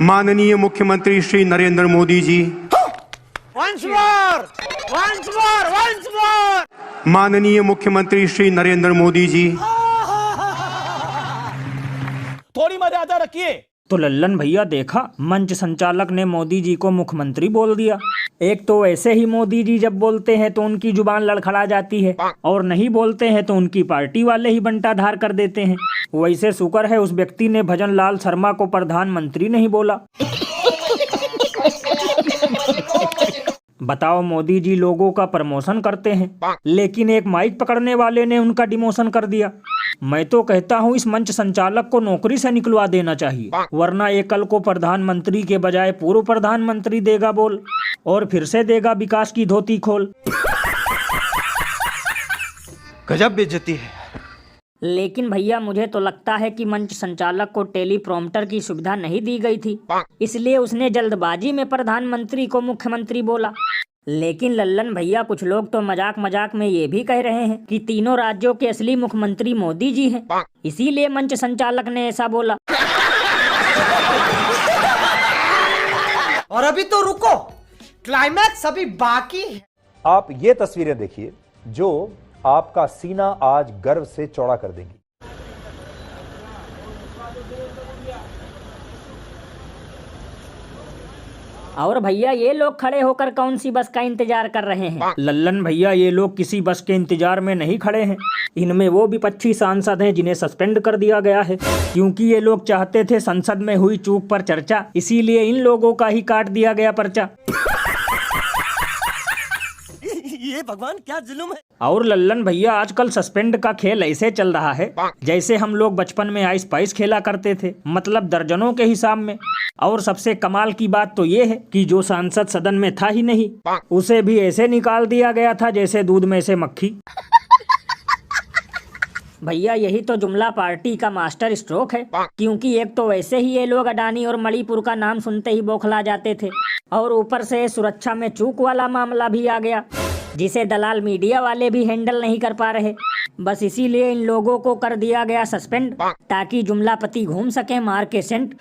माननीय मुख्यमंत्री Shri Narendra Modi ji. Once more, once more, once more. माननीय मुख्यमंत्री श्री नरेंद्र मोदी जी। थोड़ी मर्यादा रखिए। तो लल्लन भैया देखा, मंच संचालक ने मोदी जी को मुख्यमंत्री बोल दिया। एक तो ऐसे ही मोदी जी जब बोलते हैं तो उनकी जुबान लड़खड़ा जाती है, और नहीं बोलते हैं तो उनकी पार्टी वाले ही बंटाधार कर देते हैं। वैसे शुक्र है उस व्यक्ति ने भजन लाल शर्मा को प्रधानमंत्री नहीं बोला। बताओ, मोदी जी लोगों का प्रमोशन करते हैं, लेकिन एक माइक पकड़ने वाले ने उनका डिमोशन कर दिया। मैं तो कहता हूँ इस मंच संचालक को नौकरी से निकलवा देना चाहिए, वरना ये कल को प्रधानमंत्री के बजाय पूर्व प्रधानमंत्री देगा बोल, और फिर से देगा विकास की धोती खोल। गजब बेइज्जती है। लेकिन भैया मुझे तो लगता है कि मंच संचालक को टेलीप्रॉम्प्टर की सुविधा नहीं दी गई थी, इसलिए उसने जल्दबाजी में प्रधानमंत्री को मुख्यमंत्री बोला। लेकिन लल्लन भैया, कुछ लोग तो मजाक मजाक में ये भी कह रहे हैं कि तीनों राज्यों के असली मुख्यमंत्री मोदी जी हैं, इसीलिए मंच संचालक ने ऐसा बोला। और अभी तो रुको, क्लाइमैक्स अभी बाकी है। आप ये तस्वीरें देखिए जो आपका सीना आज गर्व से चौड़ा कर देंगी। और भैया ये लोग खड़े होकर कौन सी बस का इंतजार कर रहे हैं? लल्लन भैया, ये लोग किसी बस के इंतजार में नहीं खड़े हैं। इनमें वो विपक्षी सांसद हैं जिन्हें सस्पेंड कर दिया गया है, क्योंकि ये लोग चाहते थे संसद में हुई चूक पर चर्चा, इसीलिए इन लोगों का ही काट दिया गया पर्चा। ये भगवान क्या जुल्म है। और लल्लन भैया, आजकल सस्पेंड का खेल ऐसे चल रहा है जैसे हम लोग बचपन में आइस पाइस खेला करते थे, मतलब दर्जनों के हिसाब में। और सबसे कमाल की बात तो ये है कि जो सांसद सदन में था ही नहीं, उसे भी ऐसे निकाल दिया गया था जैसे दूध में से मक्खी। भैया यही तो जुमला पार्टी का मास्टर स्ट्रोक है, क्योंकि एक तो वैसे ही ये लोग अडानी और मणिपुर का नाम सुनते ही बौखला जाते थे, और ऊपर से सुरक्षा में चूक वाला मामला भी आ गया, जिसे दलाल मीडिया वाले भी हैंडल नहीं कर पा रहे। बस इसीलिए इन लोगों को कर दिया गया सस्पेंड, ताकि जुमलापति घूम सके मार के सेंट।